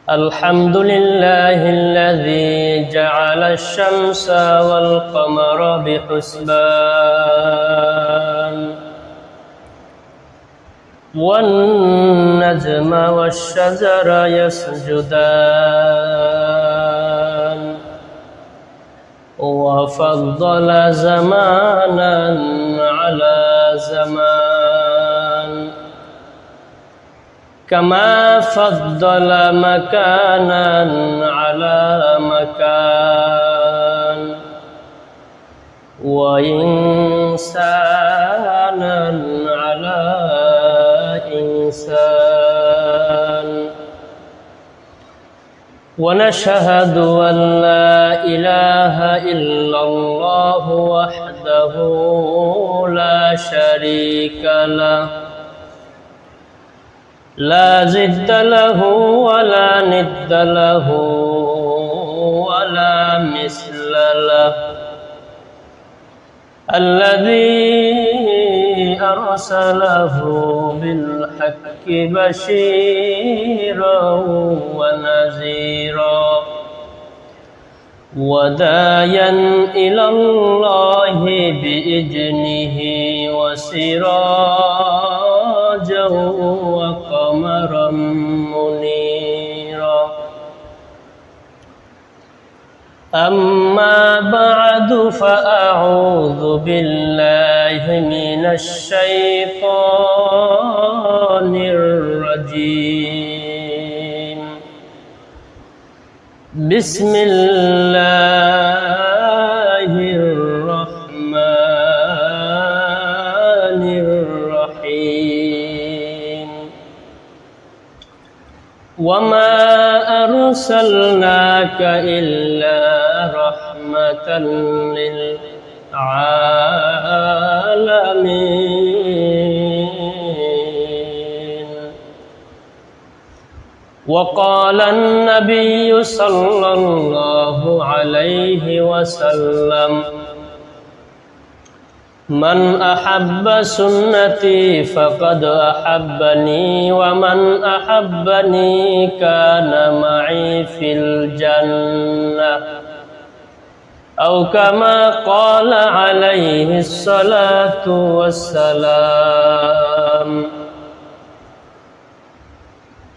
الحمد لله الذي جعل الشمس والقمر بحسبان والنجم والشجر يسجدان وفضل زمانا على زمان كما فضل مكانا على مكان وإنسانا على إنسان ونشهد أن لا إله إلا الله وحده لا شريك له لا ضد له ولا ند له ولا مثل له الذي أرسله بالحق بشيرا ونذيرا وداعيا إلى الله بإذنه وسراجا وقمرا منيرا أما بعد فأعوذ بالله من الشيطان الرجيم بسم الله الرحمن الرحيم وما أرسلناك إلا رحمة للعالمين وقال النبي صلى الله عليه وسلم من أحب سنتي فقد أحبني ومن أحبني كان معي في الجنة أو كما قال عليه الصلاة والسلام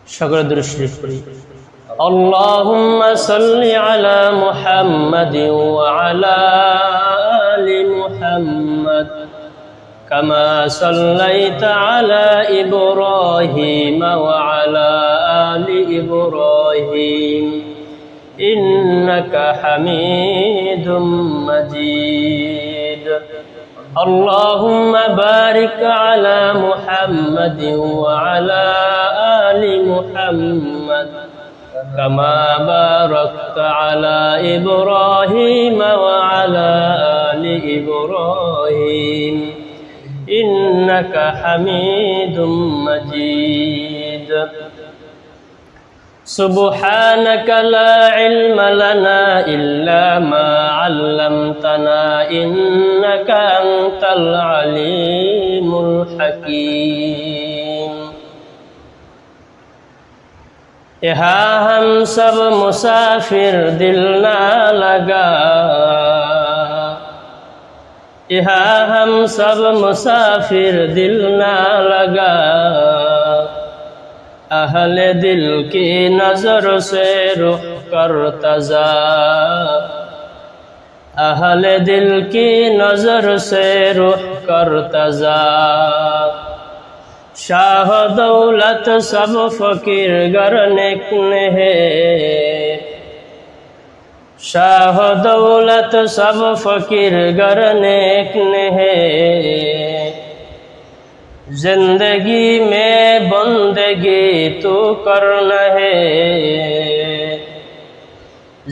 شكرا درشريف اللهم صل على محمد وعلى آل محمد كما صليت على إبراهيم وعلى آل إبراهيم إنك حميد مجيد اللهم بارك على محمد وعلى آل محمد كما باركت على إبراهيم وعلى آل إبراهيم إنك حميد مجيد سبحانك لا علم لنا إلا ما علمتنا إنك أنت العليم الحكيم यहाँ हम सब मुसाफिर दिल ना लगा यहाँ हम सब मुसाफिर दिल ना लगा अहले दिल की नजर से रुख कर तजा अहले दिल की नजर से रुख कर तजा शाह दौलत सब फकीर गर नेक है शाह दौलत सब फकीर गर नेक है जिंदगी में बंदगी तू करना है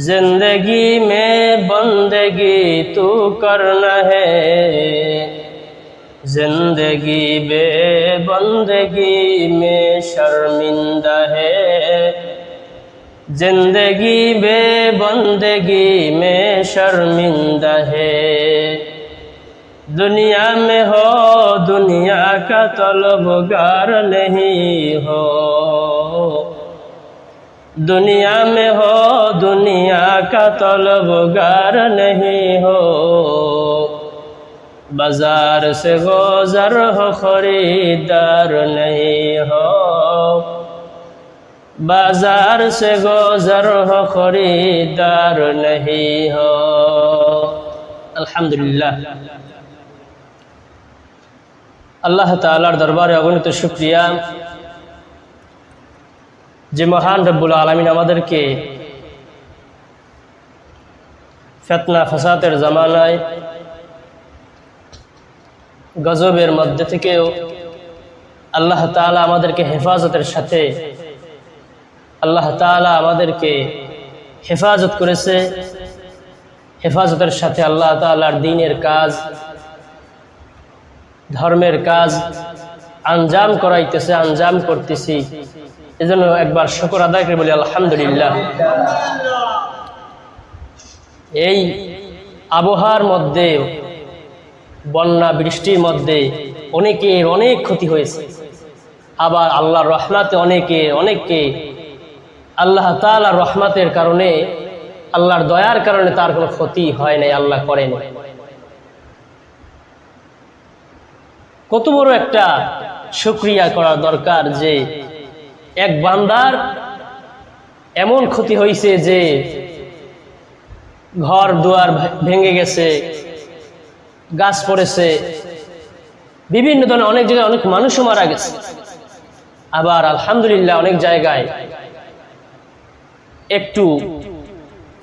जिंदगी में बंदगी तू करना है जिंदगी बेबंदगी में शर्मिंदा है जिंदगी बेबंदगी में शर्मिंदा है दुनिया में हो दुनिया का तलबगार नहीं हो दुनिया में हो दुनिया का तलबगार नहीं हो, बाजार से गुजर हो खरीदार नहीं हो, बाजार से गुजर हो खरीदार नहीं हो। अल्हम्दुलिल्लाह, अल्लाह ताआलार दरबारे अगणित शुक्रिया যে মহান রব্বুল আলামিন আমাদেরকে ফিতনা ফাসাদের জামানায় গজবের মধ্যে থেকেও আল্লাহ তাআলা আমাদেরকে হেফাজতের সাথে আল্লাহ তাআলা আমাদেরকে হেফাজত করেছে। হেফাজতের সাথে আল্লাহ তাআলার দ্বীনের কাজ, ধর্মের কাজ আঞ্জাম করাইতেছে, আঞ্জাম করতেছি। এজন্য একবার শুকর আদায় করে বলি আলহামদুলিল্লাহ। এই আবহাওয়ার মধ্যে, বন্যা বৃষ্টির মধ্যে অনেকের অনেক ক্ষতি হয়েছে, আবার আল্লাহর রহমতে অনেককে আল্লাহ তাআলার রহমতের কারণে, আল্লাহর দয়ার কারণে তার কোনো ক্ষতি হয় নাই, আল্লাহ করেন। কত বড় একটা শুকরিয়া করা দরকার যে এক বান্দার এমন ক্ষতি হয়েছে যে ঘর দুয়ার ভেঙে গেছে, গাছ পড়েছে, বিভিন্ন ধরনের অনেক জায়গায় অনেক মানুষও মারা গেছে। আবার আলহামদুলিল্লাহ অনেক জায়গায় একটু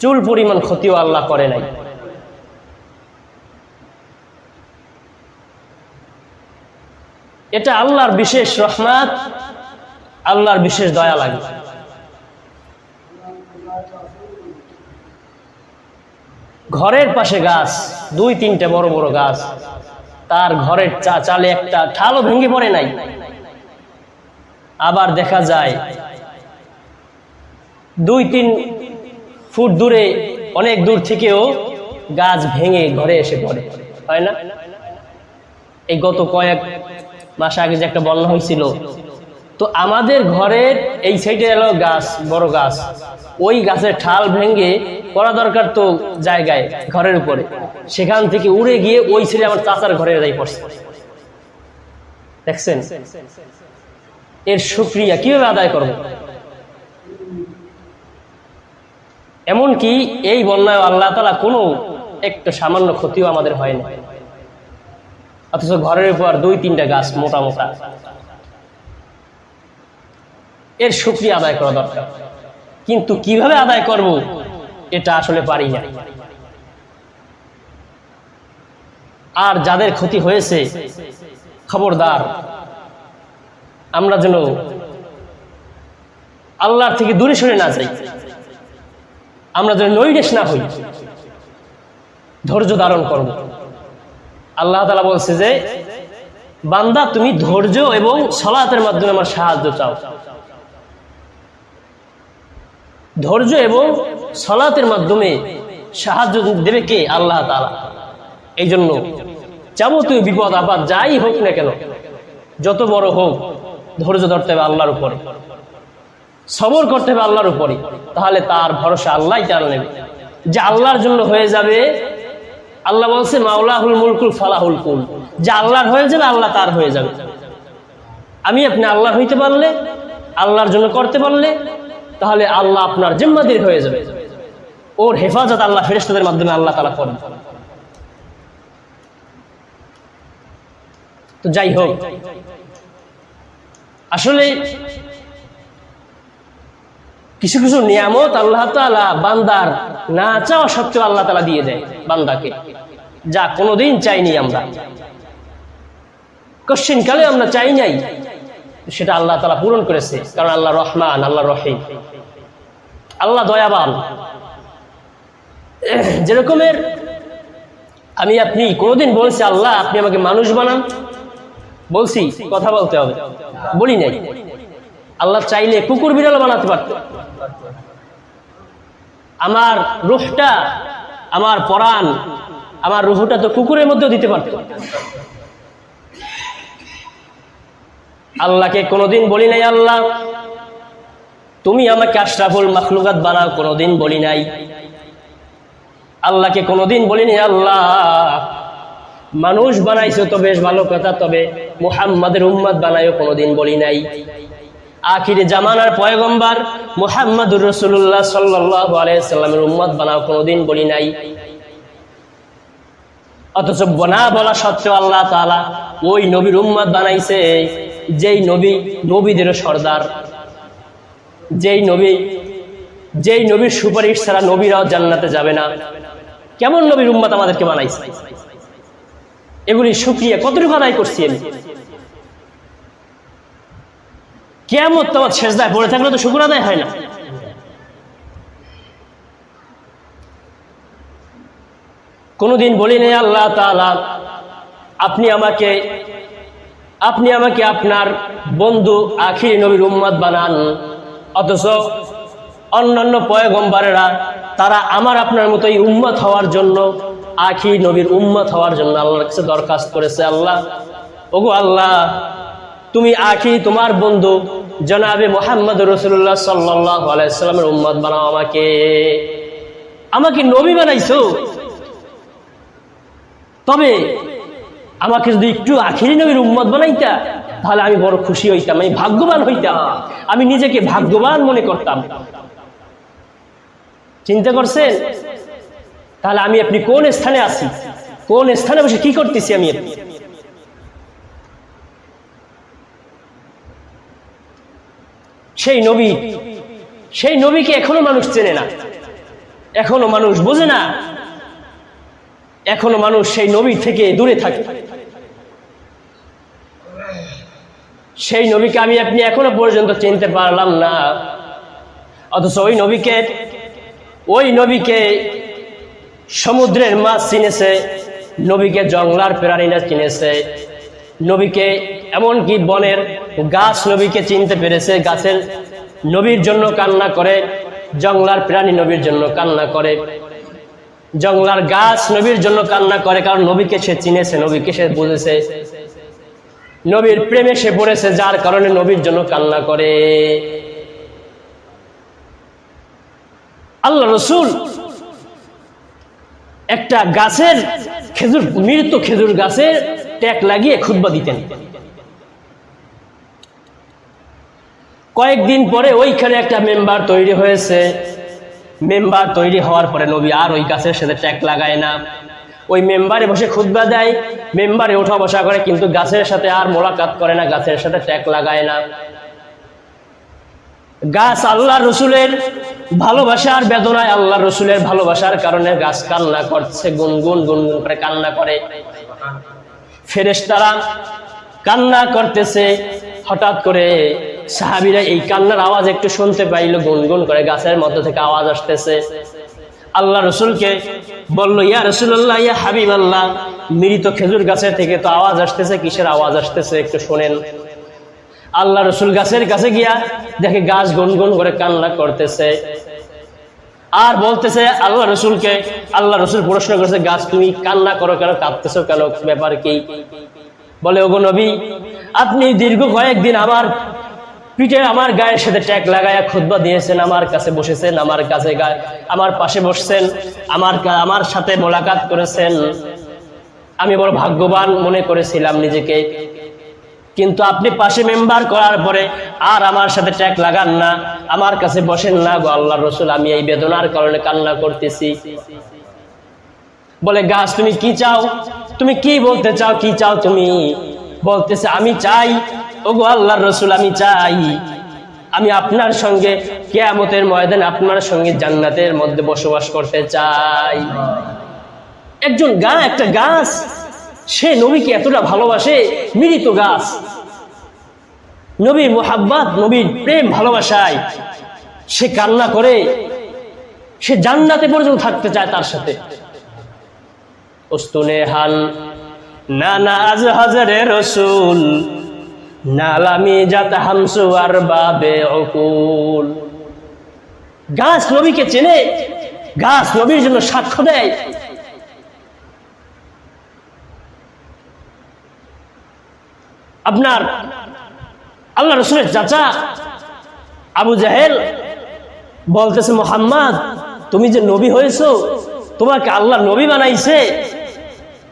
চুল পরিমাণ ক্ষতিও আল্লাহ করে নাই। এটা আল্লাহর বিশেষ রহমত, আল্লাহর বিশেষ দয়া লাগে। ঘরের পাশে গাছ, 2-3টা বড় বড় গাছ, তার ঘরের চালে একটা ঠালও ভেঙে পড়ে নাই। আবার দেখা যায় 2-3 ফুট দূরে, অনেক দূর থেকেও গাছ ভেঙে ঘরে এসে পড়ে, হয় না? এই গত কয়েক মাস আগে যে একটা বন্যা হয়েছিল, তো আমাদের ঘরের এই সাইডে এলো গাছ, বড় গাছ, ওই গাছের ঠাল ভেঙে পড়া দরকার তো জায়গায় ঘরের উপরে, সেখান থেকে উড়ে গিয়ে ওই ছেলে আমার চাচার ঘরে যাই পড়ছে। দেখছেন এর শুকরিয়া কিভাবে আদায় করব? এমনকি এই বন্যায় আল্লাহ তাআলা কোনো একটা সামান্য ক্ষতিও আমাদের হয় না, অথচ ঘরের উপর 2-3টা গাছ মোটা মোটা। এর শুকরিয়া আদায় করা দরকার, কিন্তু কিভাবে আদায় করব এটা আসলে পারি না। আর যাদের ক্ষতি হয়েছে, খবরদার আমরা যেন আল্লাহর থেকে দূরে সরে না যাই, আমরা যেন নৈরাশ না হই, ধৈর্য ধারণ করব। আল্লাহ তাআলা বলছে যে বান্দা তুমি ধৈর্য এবং সালাতের মাধ্যমে আমার সাহায্য চাও। ধৈর্য এবং সালাতের মাধ্যমে সাহায্য দেবে কে? আল্লাহ তাআলা। এই জন্য যাবতীয় বিপদ আপদ যাই হোক না কেন, যত বড় হোক, ধৈর্য ধরতে হবে আল্লাহর উপরে, সবর করতে হবে আল্লাহর উপরে। তাহলে তার ভরসা আল্লাহই তাআলা নেবে, যে আল্লাহর জন্য হয়ে যাবে। আল্লাহ বলছে মাওলাহুল মুলকুল ফালাহুল কুল, যে আল্লাহর হয়ে যাবে আল্লাহ তার হয়ে যাবে। আমি আপনি আল্লাহর হইতে পারলে, আল্লাহর জন্য করতে পারলে, তাহলে আল্লাহ আপনার জিম্মাদার হয়ে যাবে। ওর হেফাজত আল্লাহ ফেরেশতাদের মাধ্যমে আল্লাহ তাআলা করেন। তো যাই হোক, আসলে কিছু কিছু নিয়ামত আল্লাহ তাআলা বান্দার না চাওয়া সত্ত্বেও আল্লাহ তাআলা দিয়ে দেয় বান্দাকে, যা কোনোদিন চাইনি আমরা, কোশ্চিন কালে আমরা চাই নাই, সেটা আল্লাহ তাআলা পূরণ করেছে। কারণ আল্লাহ রহমান, আল্লাহ রহিম, আল্লাহ দয়াবান। যেরকমের আমি আপনি কোনোদিন বলছি আল্লাহ আপনি আমাকে মানুষ বানান, বলছি? কথা বলতে হবে, বলি নাই। আল্লাহ চাইলে কুকুর বিড়াল বানাতে পারত। আমার রূহটা, আমার পরাণ, আমার রূহটা তো কুকুরের মধ্যেও দিতে পারত। আল্লাহকে কোনোদিন বলি নাই আল্লাহ তুমি আমাকে আশরাফুল মাখলুকাত বানাও, কোনোদিন বলি নাই। আল্লাহকে কোনোদিন বলিনি আল্লাহ মানুষ বানাইছো তো বেশ ভালো কথা, তবে মুহাম্মাদের উম্মত বানাইও কোনোদিন বলি নাই। আখিরে জামানার পয়গম্বর মুহাম্মাদুর রাসূলুল্লাহ সাল্লাল্লাহু আলাইহি সাল্লামের উম্মত বানাও কোনোদিন বলি নাই। অথচ না বলা সত্ত্বেও আল্লাহ তাআলা ওই নবীর উম্মত বানাইছে, যেই নবী নবীদের সর্দার, যেই নবীর সুপারিশ ছাড়া নবীরাও জান্নাতে যাবে না। কেমন নবীর উম্মত আমাদেরকে বানাইছে, এগুলি শুকরিয়া কতটুকু আদায় করছি আমি? কিয়ামত তোমার সেজদায় পড়ে থাকলে তো শুকর আদায় হয় না। কোনোদিন বলি নেই আল্লাহ তাআলা আপনি আমাকে আপনার বন্ধু আখিরি নবীর উম্মত বানান। অথচ অন্যান্য পয়গম্বরেরা তারা আমার আপনার মতোই উম্মত হওয়ার জন্য, আখিরি নবীর উম্মত হওয়ার জন্য আল্লাহর কাছে দরখাস্ত করেছে। আল্লাহ, ওগো আল্লাহ, তুমি আখিরি তোমার বন্ধু জনাবে মুহাম্মদ রাসূলুল্লাহ সাল্লাল্লাহু আলাইহি সাল্লামের উম্মত বানাও, আমাকে নবী বানাইছো, তবে আমাকে যদি একটু আখিরি নবীর উম্মত বানাইতা তাহলে আমি বড় খুশি হইতাম, আমি ভাগ্যবান হইতাম, আমি নিজেকে ভাগ্যবান মনে করতাম। চিন্তা করছেন? তাহলে আমি আপনি কোন স্থানে আছি, কোন স্থানে বসে কি করতেছি আমি আপনি? সেই নবীকে এখনো মানুষ চেনে না, এখনো মানুষ বোঝে না, এখনো মানুষ সেই নবী থেকে দূরে থাকে। সেই নবীকে আমি আপনি এখনো পর্যন্ত চিনতে পারলাম না। অথচ ওই নবীকে সমুদ্রের মাছ চিনেছে, নবীকে জংলার প্রাণীরা চিনেছে, নবীকে এমনকি বনের গাছ নবীকে চিনতে পেরেছে। গাছের নবীর জন্য কান্না করে, জংলার প্রাণী নবীর জন্য কান্না করে, জংলার গাছ নবীর জন্য কান্না করে, কারণ নবীকে সে চিনেছে, নবীকে সে বুঝেছে, নবীর প্রেমে সে পড়েছে, যার কারণে নবীর জন্য কান্না করে। আল্লাহ রসুল একটা গাছের মৃত খেজুর গাছের ট্যাগ লাগিয়ে খুতবা দিতেন। কয়েকদিন পরে ওইখানে একটা মেম্বার তৈরি হয়েছে। মেম্বার তৈরি হওয়ার পরে নবী আর ওই গাছের সাথে ট্যাগ লাগায় না, ওই মেম্বারে বসে খুতবা দেয়, মেম্বারে ওঠা বসা করে, কিন্তু গাছের সাথে আর মোলাকাত করে না, গাছের সাথে ট্যাগ লাগায় না। গাছ আল্লাহ রসুলের ভালোবাসার বেদনায়, আল্লাহ রসুলের ভালোবাসার কারণে গাছ কান্না করছে, গুনগুন গুনগুন করে কান্না করে। ফেরেশতারা কান্না করতেছে, হঠাৎ করে সাহাবীরা এই কান্নার আওয়াজ একটু শুনতে পাইল, গুনগুন করে গাছের মধ্য থেকে আওয়াজ আসতেছে। আল্লাহ রসুলকে বলল, ইয়া রাসূলুল্লাহ, ইয়া হাবিবাল্লাহ, মৃত খেজুর গাছের থেকে তো আওয়াজ আসতেছে, কিসের আওয়াজ আসতেছে একটু শোনেন। আল্লাহ রসুল গাছের কাছে গিয়া দেখে গাছ গুনগুন করে কান্না করতেছে আর বলতেছে আল্লাহ রসুলকে। আল্লাহ রসুল প্রশ্ন করছে, গাছ তুমি কান্না করো কেন, কাঁদতেছো কেন, ব্যাপার কি? বলে, ওগো নবী, আপনি দীর্ঘ কয়েকদিন আমার পিঠে আমার গায়ের সাথে ট্যাগ লাগায়া খুতবা দিয়েছেন, আমার কাছে বসেছেন, আমার পাশে বসছেন, আমার সাথে মোলাকাত করেছেন, আমি বড় ভাগ্যবান মনে করেছিলাম নিজেকে। কিন্তু আপনি পাশে মেম্বার করার পরে আর আমার সাথে ট্যাগ লাগান না, আমার কাছে বসেন না। গো আল্লাহ রসুল, আমি এই বেদনার কারণে কান্না করতেছি। বলে, গাছ তুমি কি চাও, তুমি কি বলতে চাও, কি চাও তুমি? বলতেছে, আমি চাই, ওগো আল্লাহর রসুল, আমি চাই আমি আপনার সঙ্গে কিয়ামতের ময়দানে আপনার সঙ্গে জান্নাতের মধ্যে বসবাস করতে চাই। একটা গাছ সে নবীকে এতটা ভালোবাসে, মৃত গাছ, নবীর মুহাব্বত, নবীর প্রেম ভালোবাসায় সে কান্না করে, সে জান্নাতে পর্যন্ত থাকতে চায় তার সাথে। উস্তুনে হান নানা আজ হাজারে রসুল নালামি জাত হামসু আর বাবে অকুল। গাছ নবীকে চেনে, গাছ নবীর জন্য সাক্ষ্য দেয়। আপনার আল্লাহ রসুলের চাচা আবু জাহেল বলতেছে, মুহাম্মদ তুমি যে নবী হয়েছো, তোমাকে আল্লাহ নবী বানাইছে,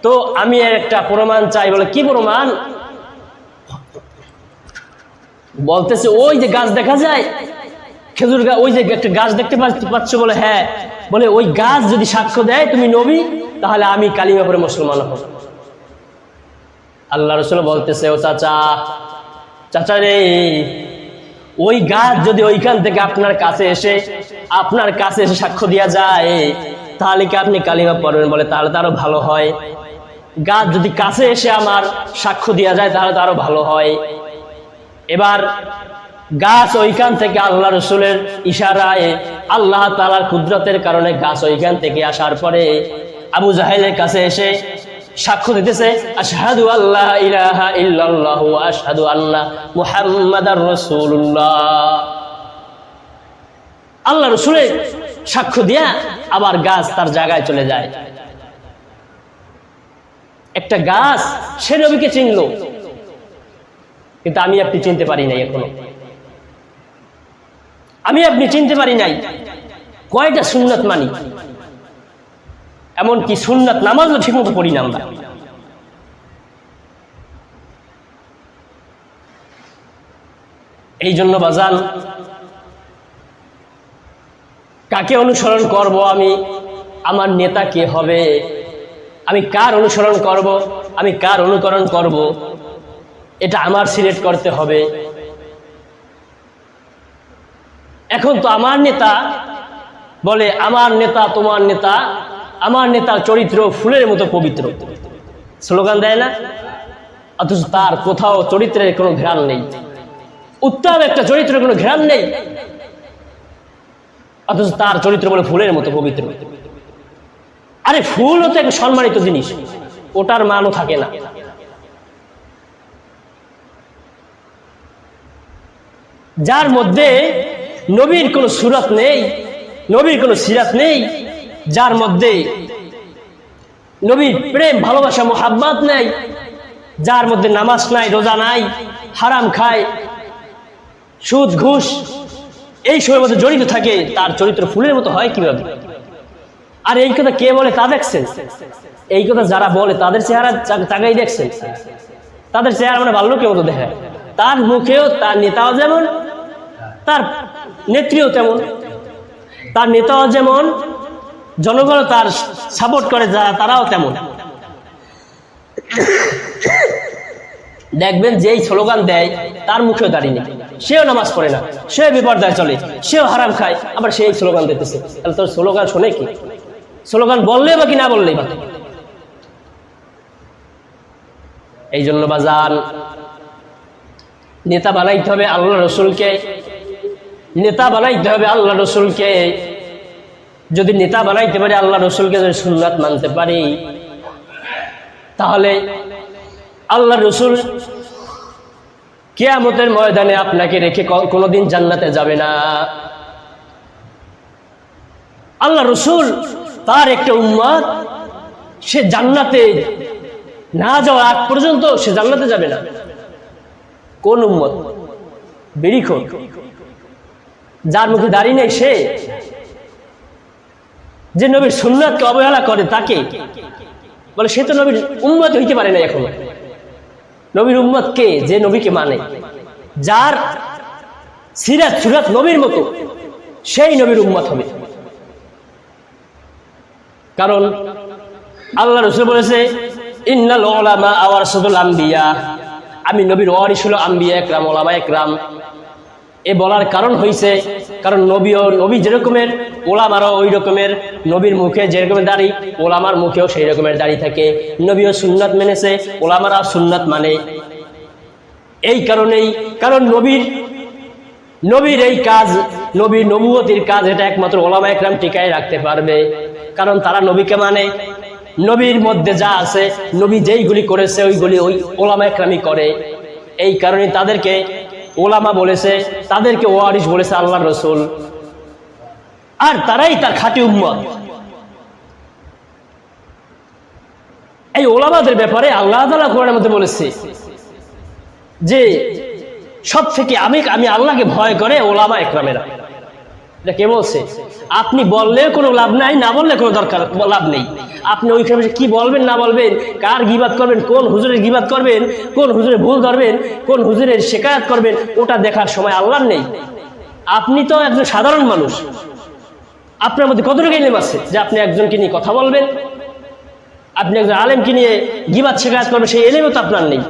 তো আমি একটা প্রমাণ চাই। বলে কি প্রমাণ? বলতেছে ওই যে গাছ দেখা যায়, খেজুর গাছ, ওই যে একটা গাছ দেখতে পাচ্ছ? বলে হ্যাঁ। বলে ওই গাছ যদি সাক্ষ্য দেয় তুমি নবী, তাহলে আমি কালিমা পড়ে মুসলমান হব। আল্লাহ রাসূল বলতেছে, ও চাচা রে, ওই গাছ যদি ওইখান থেকে আপনার কাছে এসে সাক্ষ্য দেওয়া যায়, তাহলে কি আপনি কালিমা পড়বেন? বলে তাহলে তো আরো ভালো হয়। গাছ যদি কাছে এসে আমার সাক্ষ্য দেওয়া যায় তাহলে তো আরো ভালো হয়। এবার গাছ ওইখান থেকে আল্লাহ রাসূলের ইশারায়, আল্লাহ তাআলার কুদরতের কারণে গাছ ওইখান থেকে আসার পরে আবু জাহেলের কাছে এসে সাক্ষ্য দিতেছে, আশহাদু আল্লা ইলাহা ইল্লাল্লাহু ওয়া আশহাদু আন্না মুহাম্মাদার রাসূলুল্লাহ। আল্লাহ রাসূলের সাক্ষ্য দিয়া আবার গাছ তার জায়গায় চলে যায়। একটা গাছ সে নবীকে চিনলো, কিন্তু আমি আপনি চিনতে পারি নাই। এখনো আমি আপনি চিনতে পারি নাই কয়টা সুন্নাত মানি, এমনকি সুন্নাত নামাজও ঠিক মতো পড়ি না আমরা। এই জন্য বাজান, কাকে অনুসরণ করব আমি? আমার নেতা কে হবে? আমি কার অনুসরণ করব? আমি কার অনুকরণ করব? এটা আমার সিলেক্ট করতে হবে। এখন তো আমার নেতা বলে, আমার নেতা তোমার নেতা, আমার নেতার চরিত্র ফুলের মতো পবিত্র, স্লোগান দেয় না? অথচ তার কোথাও চরিত্রের কোনো ঘ্রাণ নেই, উত্তম একটা চরিত্রের কোনো ঘ্রাণ নেই, অথচ তার চরিত্র বলে ফুলের মতো পবিত্র। আরে ফুল হতো একটা সম্মানিত জিনিস, ওটার মানও থাকে না। যার মধ্যে নবীর কোনো সুরত নেই, নবীর কোনো সিরাত নেই, যার মধ্যে নবীর প্রেম ভালোবাসা মুহাব্বত নাই, যার মধ্যে নামাজ নাই, রোজা নাই, হারাম খায়, সুদ ঘুষ এই সবের মধ্যে জড়িত থাকে, তার চরিত্র ফুলের মতো হয় কিভাবে? আর এই কথা কে বলে তা দেখছেন? এই কথা যারা বলে তাদের চেহারা তাকাই দেখছেন? তাদের চেহারা মানে ভাল্লুকের মতো দেখায়। তার মুখেও তার নেতাও যেমন, তার নেত্রীও তেমন। তার নেতাও যেমন, জনগণ তার সাপোর্ট করে যারা তারাও তেমন। দেখবেন যেই স্লোগান দেয় তার মুখেও দাঁড়িয়ে নেই, সেও নামাজ পড়ে না, সেও বিপর্দায় চলে, সেও হারাম খায়, আবার সেই স্লোগান দিতেছে। তাহলে তোর স্লোগান শোনে কি? স্লোগান বললে বা কি না বললেই বা। এই জন্য বাজান, নেতা বানাইতে হবে আল্লাহ রসুলকে, নেতা বানাইতে হবে আল্লাহ রসুলকে। যদি নেতা বানাইতে পারি আল্লাহ রসুলকে, যদি সুন্নাত মানতে পারি, তাহলে আল্লাহ রসুল কিয়ামতের ময়দানে আপনাকে রেখে কোনোদিন জান্নাতে যাবে না। আল্লাহ রসুল তার একটা উম্মত, সে জান্নাতে না যাওয়ার আগ পর্যন্ত সে জান্নাতে যাবে না। কোন উম্মত? বিড়িখোর, যার মুখে দাড়ি নেই, সে যে নবীর সুন্নাতকে অবহেলা করে তাকে বলে সে তো নবীর উম্মত হইতে পারে না। এখন নবীর উম্মত কে? যে নবীকে মানে, যার সিরাত সুরাত নবীর মতো, সেই নবীর উম্মত হবে। কারণ আল্লাহ রাসূল বলেছে, ইন্নাল উলামা ওয়ারাসাতুল আম্বিয়া, আমি নবীর ওয়ারিস হলো আম্বিয়া একরাম, ওলামা একরাম। এ বলার কারণ হইছে, কারণ নবী যেরকমের, ওলামারও ওই রকমের। নবীর মুখে যেরকমের দাড়ি, ওলামার মুখেও সেই রকমের দাড়ি থাকে। নবীও সুন্নাত মেনেছে, ওলামারাও সুন্নাত মানে। এই কারণেই, কারণ নবীর এই কাজ, নবীর নবুয়তির কাজ, এটা একমাত্র ওলামা একরাম টিকায় রাখতে পারবে। কারণ তারা নবীকে মানে, নবীর মধ্যে যা আছে, নবী যেইগুলি করেছে ওইগুলি ওই ওলামা একরামই করে। এই কারণে তাদেরকে ওলামা বলেছে, তাদেরকে ওয়ারিস বলেছে আল্লাহ রসুল, আর তারাই তার খাঁটি উম্মত। এই ওলামাদের ব্যাপারে আল্লাহ তাআলা কোরআনের মধ্যে বলেছে যে সব থেকে আমি আল্লাহকে ভয় করে ওলামা একরামেরা। এটা কে বলছে? আপনি বললে কোনো লাভ নাই, না বললে কোনো লাভ নেই। আপনি ওইখানে কি বলবেন না বলবেন, কার গীবাত করবেন, কোন হুজুরের গীবাত করবেন, কোন হুজুরের ভুল ধরবেন, কোন হুজুরের শিকায়াত করবেন, ওটা দেখার সময় আল্লাহর নেই। আপনি তো একজন সাধারণ মানুষ, আপনার মধ্যে কতটুকু ইলম আছে যে আপনি একজনকে নিয়ে কথা বলবেন, আপনি একজন আলেমকে নিয়ে গীবাত শিকায়াত করবেন, সেই ইলমও তো আপনার নেই।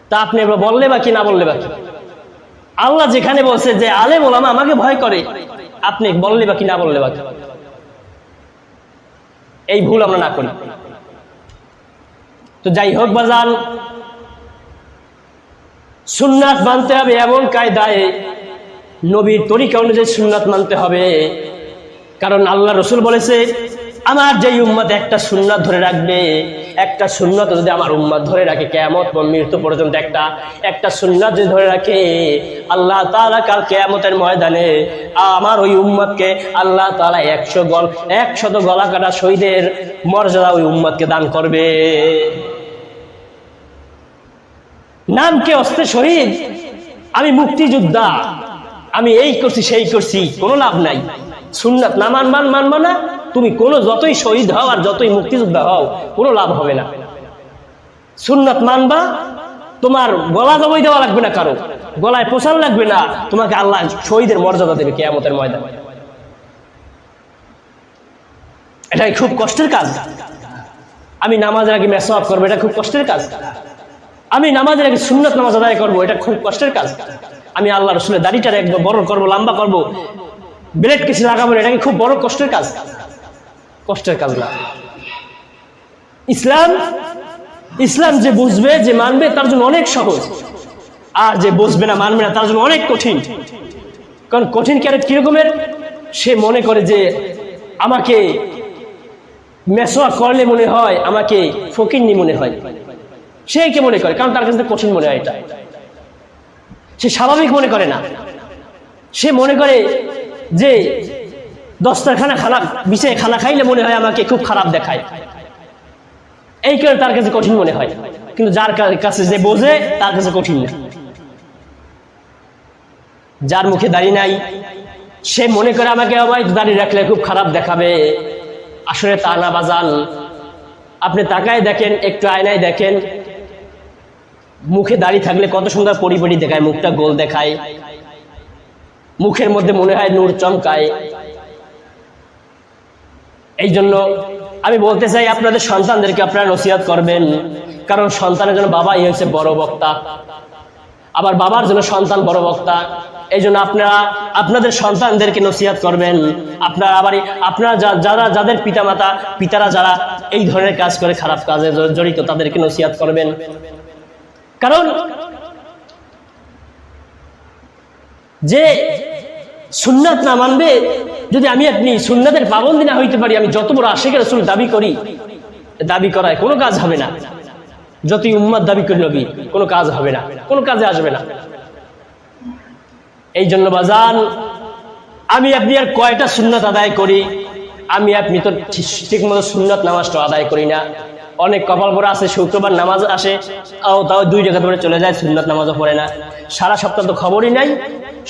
তা আপনি এবার বললে বা কি, না বললে বা কি? আল্লাহ যেখানে বলছে যে আলেম ওলামা আমাকে ভয় করে, আপনি বললে বা কি, না বললে বা কি? এই ভুল আমরা না করি। তো যাই হোক বাজান, সুন্নাত মানতে হবে এমন কায়দায়, নবীর তরিকা অনুযায়ী সুন্নাত মানতে হবে। কারণ আল্লাহ রসুল বলেছে, আমার যেই উম্মত একটা সুন্নাত ধরে রাখবে, একটা সুন্নাত যদি আমার উম্মত ধরে রাখে কিয়ামত মৃত্যু পর্যন্ত একটা সুন্নাত যদি ধরে রাখে, আল্লাহ তাআলা কাল কিয়ামতের ময়দানে আমার ওই উম্মতকে আল্লাহ তাআলা 100 গলা কাটা শহীদের মর্যাদা ওই উম্মতকে দান করবে। নাম কে অস্তে শহীদ, আমি মুক্তিযোদ্ধা, আমি এই করছি সেই করছি, কোনো লাভ নাই। সুন্নাত না মানবা না, তুমি যতই শহীদ হও আর যতই মুক্তিযোদ্ধা হও, কোনো লাভ হবে না। সুন্নাত মানবা, তোমার গলা জবাই দেওয়া লাগবে না, কারো গলায় পোষান লাগবে না, তোমাকে আল্লাহ শহীদের মর্যাদা দেবে কিয়ামতের ময়দানে। এটা খুব কষ্টের কাজ। আমি নামাজের আগে মেসওয়াক করবো, এটা খুব কষ্টের কাজ। আমি নামাজের আগে সুন্নাত নামাজ আদায় করবো, এটা খুব কষ্টের কাজ। আমি আল্লাহ রসুলের দাড়িটা একদম বড় করবো, লম্বা করবো, ব্লেড কিছু লাগাবো, এটা কি খুব বড় কষ্টের কাজ? কষ্টের কাজ না। ইসলাম যে বুঝবে, যে মানবে, তার জন্য অনেক সহজ। আর যে বুঝবে না, মানবে না, তার জন্য অনেক কঠিন। কারণ কঠিন কিরকমের? সে মনে করে যে আমাকে মেসওয়াক করলে মনে হয় আমাকে ফকিন্নি মনে হয়, সে কে মনে করে, কারণ তার কাছে কঠিন মনে হয়। এটা সে স্বাভাবিক মনে করে না। সে মনে করে যে দস্তরখানা বিছে খানা খাইলে মনে হয় আমাকে খুব খারাপ দেখায়, এই কারণে তার কাছে কঠিন মনে হয়। কিন্তু যার কাছে যে বোঝে, তার কাছে কঠিন না। যার মুখে দাড়ি নাই, সে মনে করে আমাকে দাড়ি রাখলে খুব খারাপ দেখাবে। আসলে তা না বাজান। আপনি তাকায় দেখেন, একটু আয়নায় দেখেন, মুখে দাড়ি থাকলে কত সুন্দর পরিপরি দেখায়, মুখটা গোল দেখায়, মুখের মধ্যে মনে হয় নূর চমকায়। এই জন্য আমি বলতে চাই, আপনাদের সন্তানদেরকে আপনারা নসিহত করবেন, কারণ সন্তানের জন্য বাবাই হচ্ছে বড় বক্তা, আবার বাবার জন্য সন্তান বড় বক্তা। এই জন্য আপনারা আপনাদের সন্তানদেরকে নসিহত করবেন। আপনারা যাদের পিতারা যারা এই ধরনের কাজ করে, খারাপ কাজে জড়িত, তাদেরকে নসিহত করবেন। কারণ যে সুন্নাত না মানবে, যদি আপনি সুন্নাতের পাবন্দি না হইতে পারি, আমি যত বড় আশিক রাসূল দাবি করায় কোনো কাজ হবে না। যতই উম্মত দাবি করি নবী, কোনো কাজ হবে না, কোনো কাজে আসবে না। এই জন্য বাজান, আপনি আর কয়টা সুন্নাত আদায় করি, আপনি তো ঠিক মতো সুন্নাত নামাজটা আদায় করি না। অনেক কপাল পরে আছে, শুক্রবার নামাজ আসে, তাও 2 রাকাত পরে চলে যায়, সুন্নাত নামাজও পড়ে না। সারা সপ্তাহ তো খবরই নাই।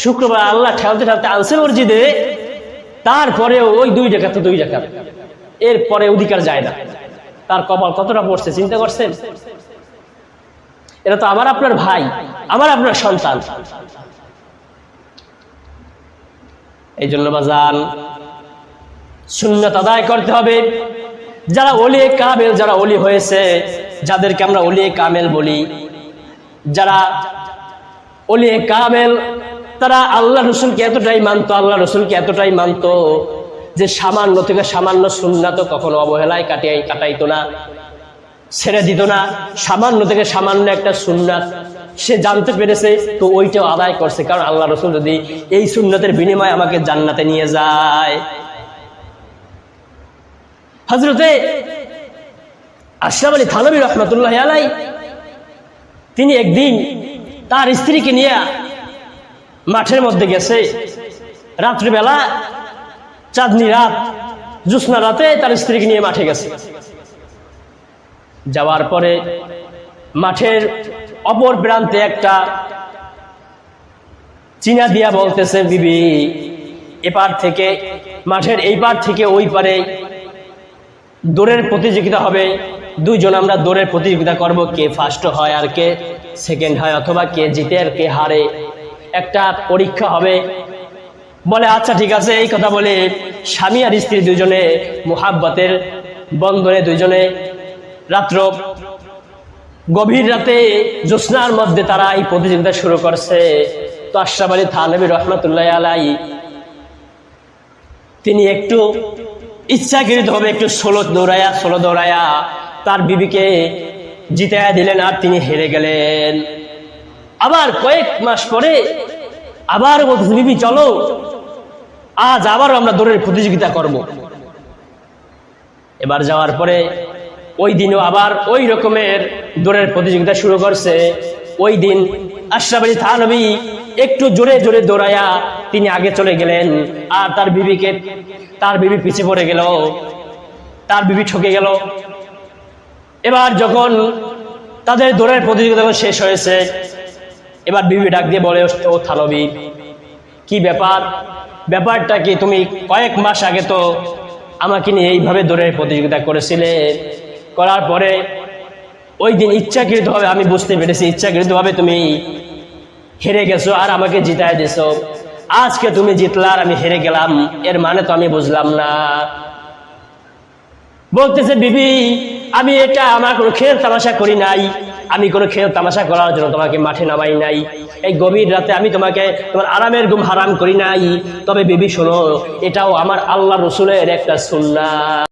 শুক্রবার আল্লাহ ঠেলতে আনছে মসজিদে, তারপরেও ওই 2 রাকাত, এরপরে অধিকার যায় না। তার কপাল কতটা পড়ছে চিন্তা করছেন? এটা তো আমার আপনার ভাই, আমার আপনার সন্তান। এই জন্য বাজান, সুন্নাত আদায় করতে হবে। যারা ওলি কামেল, যারা ওলি হয়েছে, যাদেরকে আমরা ওলি কামেল বলি, যারা ওলি কামেল, তারা আল্লাহ রসুলকে এতটাই মানতো যে সামান্য থেকে সামান্য সুন্নাত কখনো অবহেলায় কাটাইতো না, ছেড়ে দিত না। সামান্য থেকে সামান্য একটা সুন্নাত সে জানতে পেরেছে, তো ওইটাও আদায় করছে, কারণ আল্লাহ রসুল যদি এই সুন্নাতের বিনিময়ে আমাকে জান্নাতে নিয়ে যায়। হযরতে আশরাফ আলী থানভী রাহমাতুল্লাহ আলাইহি, তিনি একদিন তার স্ত্রীকে নিয়ে মাঠের মধ্যে গেছে। রাত্রিবেলা, চাঁদনি রাত, জ্যোৎস্না রাতে তার স্ত্রীকে নিয়ে মাঠে গেছে। যাওয়ার পরে মাঠের অপর প্রান্তে একটা চিনা দিয়া বলতেছে, বিবি এপার থেকে মাঠের এই পার থেকে ওই পারে দৌড়ের প্রতিযোগিতা হবে, দুইজন আমরা দৌড়ের প্রতিযোগিতা করব, কে ফার্স্ট হয় আর কে সেকেন্ড হয়, অথবা কে জিতে আর কে হারে, একটা পরীক্ষা হবে। বলে আচ্ছা ঠিক আছে। এই কথা বলে স্বামী আর স্ত্রী দুইজনে মুহাব্বতের বন্ধনে দুইজনে রাত্র গভীর রাতে জ্যোৎস্নার মধ্যে তারা এই প্রতিযোগিতা শুরু করছে। তো আশরাফ আলী থানভী রহমতুল্লাহ আলাইহি তিনি একটু ইচ্ছাকৃত হবে একটু ষোলো দৌড়ায়া তার বিবিকে জিতায়া দিলেন, আর তিনি হেরে গেলেন। আবার কয়েক মাস পরে আবার বলতেছে, বিবি চলো আজ আবারও আমরা দৌড়ের প্রতিযোগিতা করব। এবার যাওয়ার পরে ওই দিনও আবার ওই রকমের দৌড়ের প্রতিযোগিতা শুরু করছে। ওই দিন আশরাফ আলী থানভী একটু জোরে জোরে দৌড়ায়া তিনি আগে চলে গেলেন, আর তার বিবি পিছিয়ে পড়ে গেল, তার বিবি ঠকে গেল। এবার যখন তাদের দৌড়ের প্রতিযোগিতা শেষ হয়েছে, এবার বিবি ডাক দিয়ে বলে, ও থানভী কি ব্যাপারটা কি? তুমি কয়েক মাস আগে তো আমাকে নিয়ে এইভাবে দৌড়ের প্রতিযোগিতা করেছিলে, করার পরে ওই দিন ইচ্ছাকৃতভাবে আমি বুঝতে পেরেছি ইচ্ছাকৃতভাবে তুমি হেরে গেছো আর আমাকে জিতায় দিছো, আজকে তুমি জিতলা আর আমি হেরে গেলাম, এর মানে তো আমি বুঝলাম না। বলতেছে, বিবি আমি এটা আমার কোনো খেল তামাশা করি নাই, আমি কোনো খেল তামাশা করার জন্য তোমাকে মাঠে নামাই নাই, এই গভীর রাতে আমি তোমাকে তোমার আরামের ঘুম হারাম করি নাই। তবে বিবি শোনো, এটাও আমার আল্লাহ রসুলের একটা সুন্নাহ।